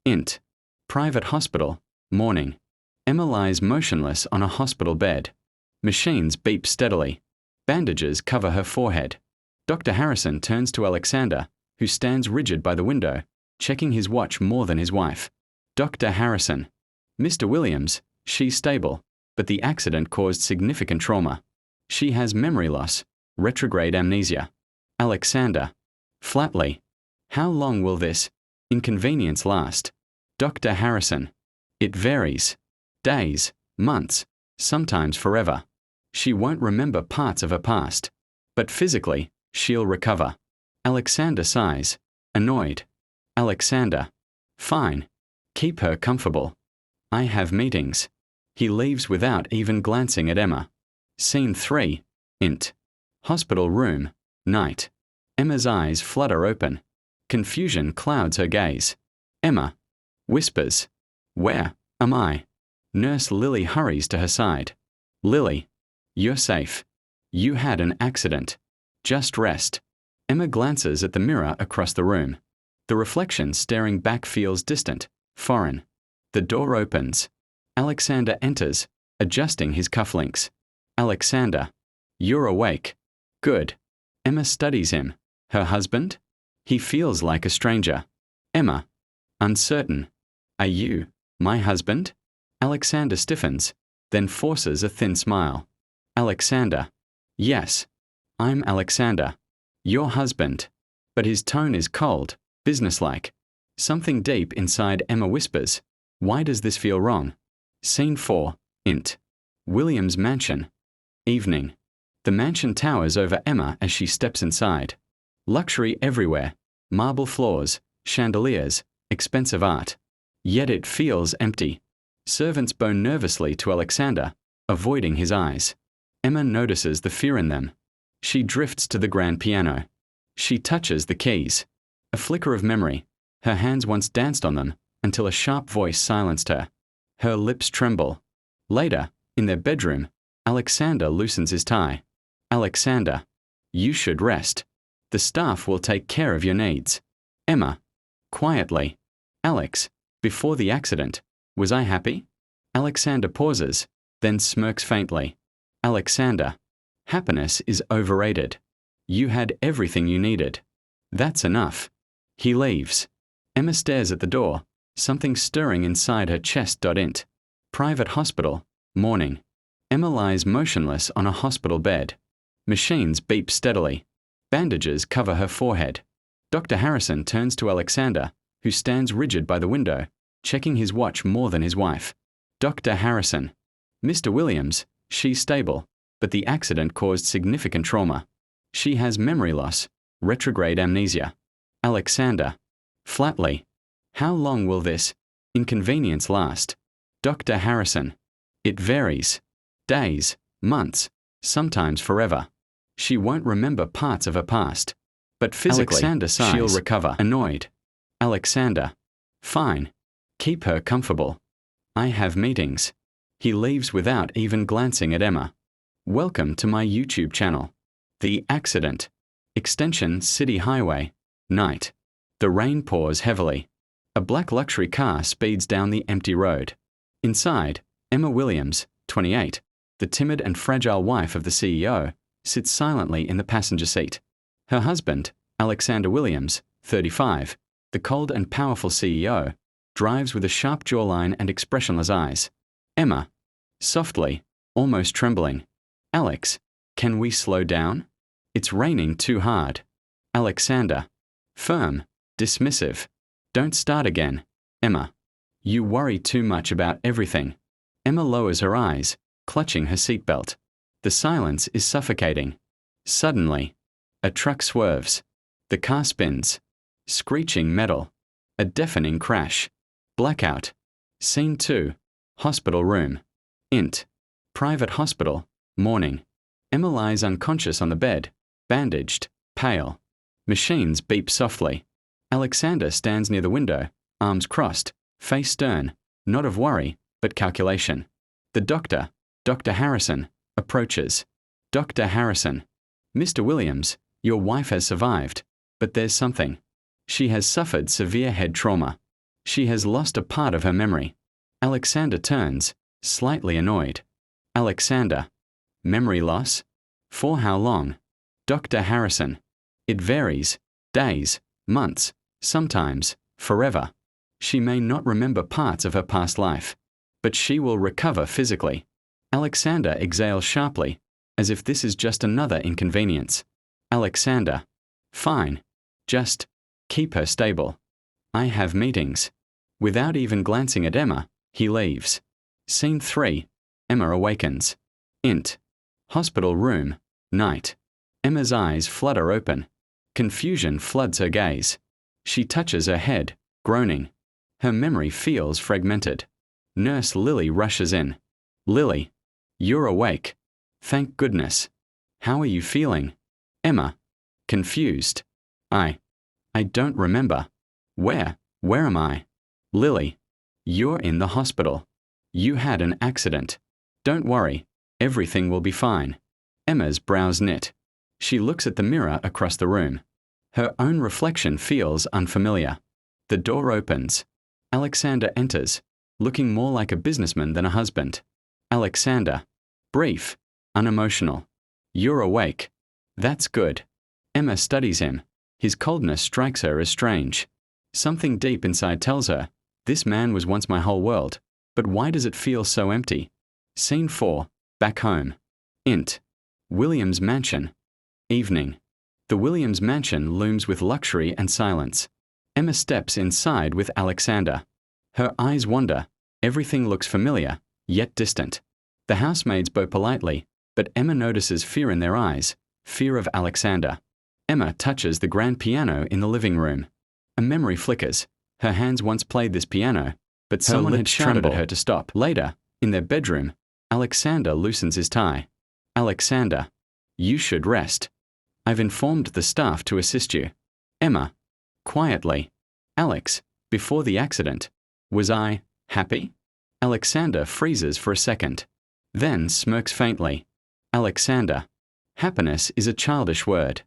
Int. Private hospital, morning. Emma lies motionless on a hospital bed. Machines beep steadily. Bandages cover her forehead. Dr. Harrison turns to Alexander, who stands rigid by the window, checking his watch more than his wife. Dr. Harrison. Mr. Williams, she's stable, but the accident caused significant trauma. She has memory loss, retrograde amnesia. Alexander. Flatly. How long will this inconvenience last? Dr. Harrison. It varies. Days, months, sometimes forever. She won't remember parts of her past. But physically, she'll recover. Alexander sighs, annoyed. Alexander. Fine. Keep her comfortable. I have meetings. He leaves without even glancing at Emma. Scene 3. Int. Hospital room, night. Emma's eyes flutter open. Confusion clouds her gaze. Emma. Whispers. Where am I? Nurse Lily hurries to her side. Lily. You're safe. You had an accident. Just rest. Emma glances at the mirror across the room. The reflection staring back feels distant, foreign. The door opens. Alexander enters, adjusting his cufflinks. Alexander. You're awake. Good. Emma studies him. Her husband? He feels like a stranger. Emma. Uncertain. Are you my husband? Alexander stiffens, then forces a thin smile. Alexander. Yes. I'm Alexander. Your husband. But his tone is cold, businesslike. Something deep inside Emma whispers, why does this feel wrong? Scene 4. Int. Williams' mansion. Evening. The mansion towers over Emma as she steps inside. Luxury everywhere. Marble floors, chandeliers, expensive art. Yet it feels empty. Servants bow nervously to Alexander, avoiding his eyes. Emma notices the fear in them. She drifts to the grand piano. She touches the keys. A flicker of memory. Her hands once danced on them until a sharp voice silenced her. Her lips tremble. Later, in their bedroom, Alexander loosens his tie. Alexander. You should rest. The staff will take care of your needs. Emma. Quietly. Alex. Before the accident, was I happy? Alexander pauses, then smirks faintly. Alexander. Happiness is overrated. You had everything you needed. That's enough. He leaves. Emma stares at the door, something stirring inside her chest. Int. Private hospital, morning. Emma lies motionless on a hospital bed. Machines beep steadily. Bandages cover her forehead. Dr. Harrison turns to Alexander, who stands rigid by the window, checking his watch more than his wife. Dr. Harrison. Mr. Williams, she's stable, but the accident caused significant trauma. She has memory loss, retrograde amnesia. Alexander. Flatly. How long will this inconvenience last? Dr. Harrison. It varies. Days, months, sometimes forever. She won't remember parts of her past. But physically, Alexander sighs, she'll recover. Annoyed. Alexander. Fine. Keep her comfortable. I have meetings. He leaves without even glancing at Emma. Welcome to my YouTube channel. The accident. Extension City Highway. Night. The rain pours heavily. A black luxury car speeds down the empty road. Inside, Emma Williams, 28, the timid and fragile wife of the CEO, sits silently in the passenger seat. Her husband, Alexander Williams, 35, the cold and powerful CEO, drives with a sharp jawline and expressionless eyes. Emma. Softly, almost trembling. Alex, can we slow down? It's raining too hard. Alexander. Firm, dismissive. Don't start again. Emma. You worry too much about everything. Emma lowers her eyes, clutching her seatbelt. The silence is suffocating. Suddenly, a truck swerves. The car spins. Screeching metal. A deafening crash. Blackout. Scene 2. Hospital room. Int. Private hospital. Morning. Emma lies unconscious on the bed, bandaged, pale. Machines beep softly. Alexander stands near the window, arms crossed, face stern, not of worry, but calculation. The doctor, Dr. Harrison, approaches. Dr. Harrison. Mr. Williams, your wife has survived, but there's something. She has suffered severe head trauma. She has lost a part of her memory. Alexander turns, slightly annoyed. Alexander. Memory loss? For how long? Dr. Harrison. It varies. Days, months, sometimes, forever. She may not remember parts of her past life, but she will recover physically. Alexander exhales sharply, as if this is just another inconvenience. Alexander. Fine. Just keep her stable. I have meetings. Without even glancing at Emma, he leaves. Scene 3. Emma awakens. Int. Hospital room. Night. Emma's eyes flutter open. Confusion floods her gaze. She touches her head, groaning. Her memory feels fragmented. Nurse Lily rushes in. Lily. You're awake. Thank goodness. How are you feeling? Emma. Confused. I don't remember. Where am I? Lily. You're in the hospital. You had an accident. Don't worry. Everything will be fine. Emma's brows knit. She looks at the mirror across the room. Her own reflection feels unfamiliar. The door opens. Alexander enters, looking more like a businessman than a husband. Alexander. Brief. Unemotional. You're awake. That's good. Emma studies him. His coldness strikes her as strange. Something deep inside tells her, this man was once my whole world, but why does it feel so empty? Scene 4. Back home. Int. Williams' mansion. Evening. The Williams mansion looms with luxury and silence. Emma steps inside with Alexander. Her eyes wander. Everything looks familiar, yet distant. The housemaids bow politely, but Emma notices fear in their eyes, fear of Alexander. Emma touches the grand piano in the living room. A memory flickers. Her hands once played this piano, but someone had shouted at her to stop. Later, in their bedroom, Alexander loosens his tie. Alexander. You should rest. I've informed the staff to assist you. Emma. Quietly. Alex, before the accident, was I happy? Alexander freezes for a second, then smirks faintly. Alexander. Happiness is a childish word.